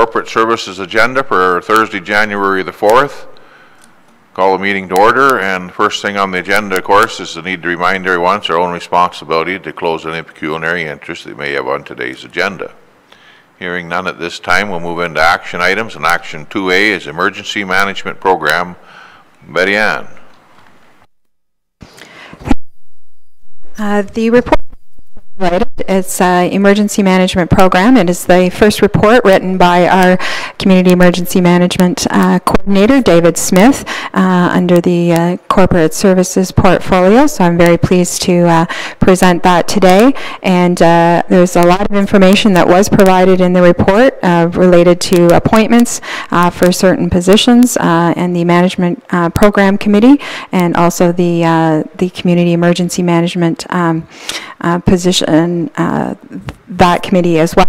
Corporate Services agenda for Thursday, January the 4th. Call the meeting to order, and first thing on the agenda, of course, is the need to remind everyone it's our own responsibility to close any pecuniary interest they may have on today's agenda. Hearing none at this time, we'll move into action items, and action 2A is Emergency Management Program. Betty Ann. The report it's Emergency Management Program. It is the first report written by our Community Emergency Management Coordinator, David Smith, under the Corporate Services portfolio. So I'm very pleased to present that today. And there's a lot of information that was provided in the report related to appointments for certain positions and the Management Program Committee, and also the Community Emergency Management position, that committee as well.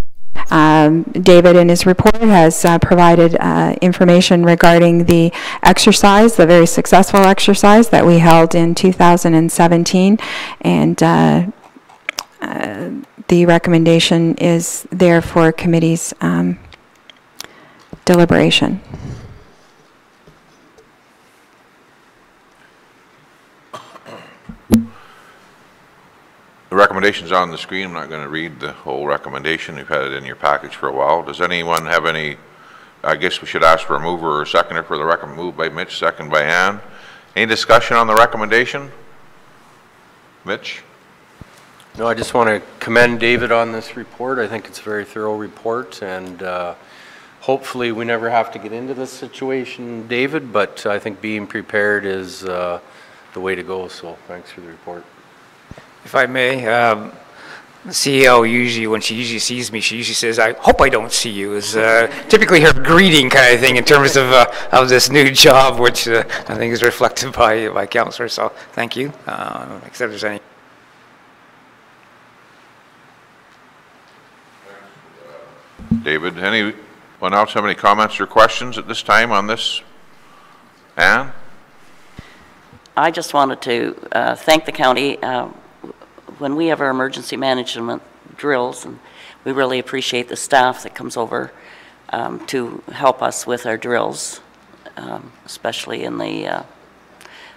David in his report has provided information regarding the exercise, the very successful exercise that we held in 2017, and the recommendation is there for committee's deliberation. The recommendation's on the screen. I'm not going to read the whole recommendation. You've had it in your package for a while. Does anyone have any, I guess we should ask for a mover or a seconder for the recommendation. Moved by Mitch, second by Ann. Any discussion on the recommendation? Mitch? No, I just want to commend David on this report. I think it's a very thorough report, and hopefully we never have to get into this situation, David, but I think being prepared is the way to go, so thanks for the report. If I may, the CEO usually, when she usually sees me, she usually says, "I hope I don't see you." Is typically her greeting kind of thing in terms of this new job, which I think is reflected by Councillor. So thank you. Except there's any. David, anyone else have any comments or questions at this time on this? Ann? I just wanted to thank the county. When we have our emergency management drills, and we really appreciate the staff that comes over to help us with our drills, especially in the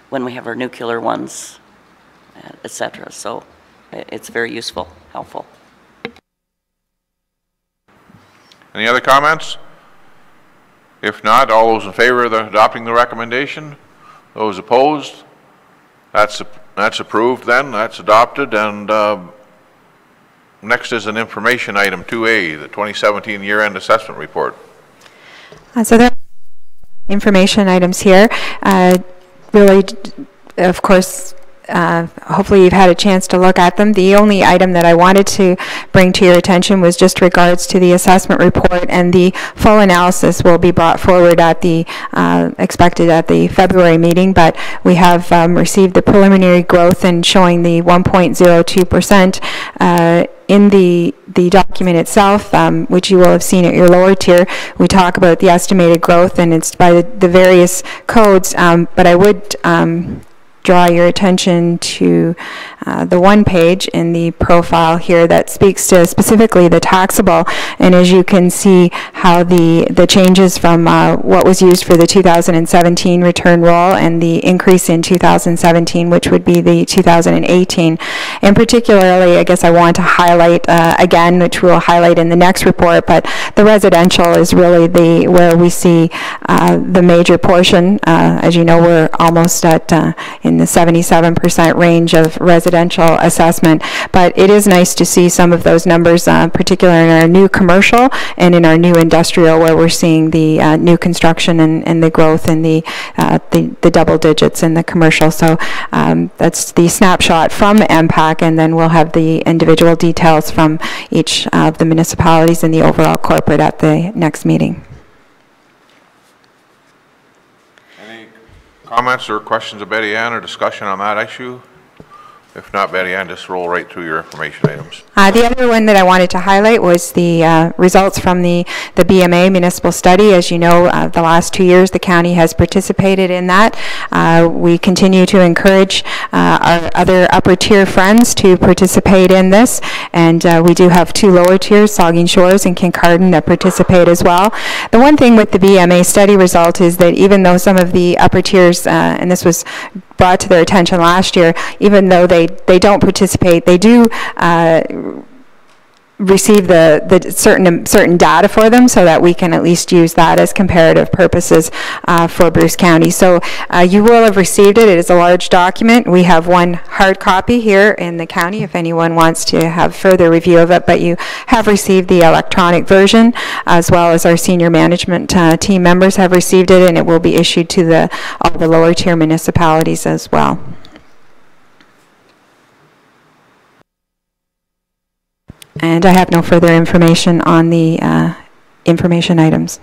when we have our nuclear ones, etc. So it's very useful, helpful. Any other comments? If not, all those in favor of adopting the recommendation? Those opposed? That's approved then, that's adopted, and next is an information item 2A, the 2017 year-end assessment report. So there are information items here. Really, of course, hopefully you've had a chance to look at them. The only item that I wanted to bring to your attention was just regards to the assessment report, and the full analysis will be brought forward at the expected at the February meeting, but we have received the preliminary growth and showing the 1.02% in the document itself, which you will have seen at your lower tier. We talk about the estimated growth, and it's by the various codes, but I would draw your attention to the one page in the profile here that speaks to specifically the taxable, and as you can see how the changes from what was used for the 2017 return roll and the increase in 2017, which would be the 2018. And particularly, I guess I want to highlight again, which we'll highlight in the next report, but the residential is really where we see the major portion. As you know, we're almost at in the 77% range of residential assessment, but it is nice to see some of those numbers, particularly in our new commercial and in our new industrial, where we're seeing the new construction and the growth in the double digits in the commercial. So that's the snapshot from MPAC, and then we'll have the individual details from each of the municipalities and the overall corporate at the next meeting. Comments or questions of Betty Ann or discussion on that issue? If not, Betty Ann, just roll right through your information items. The other one that I wanted to highlight was the results from the BMA municipal study. As you know, the last 2 years the county has participated in that. We continue to encourage our other upper tier friends to participate in this, and we do have 2 lower tiers, Saugeen Shores and Kincardine, that participate as well. The one thing with the BMA study result is that even though some of the upper tiers, and this was brought to their attention last year, even though they don't participate, they do receive the certain data for them, so that we can at least use that as comparative purposes for Bruce County. So you will have received it. It is a large document. We have one hard copy here in the county if anyone wants to have further review of it, but you have received the electronic version, as well as our senior management team members have received it, and it will be issued to all the lower tier municipalities as well. And I have no further information on the information items.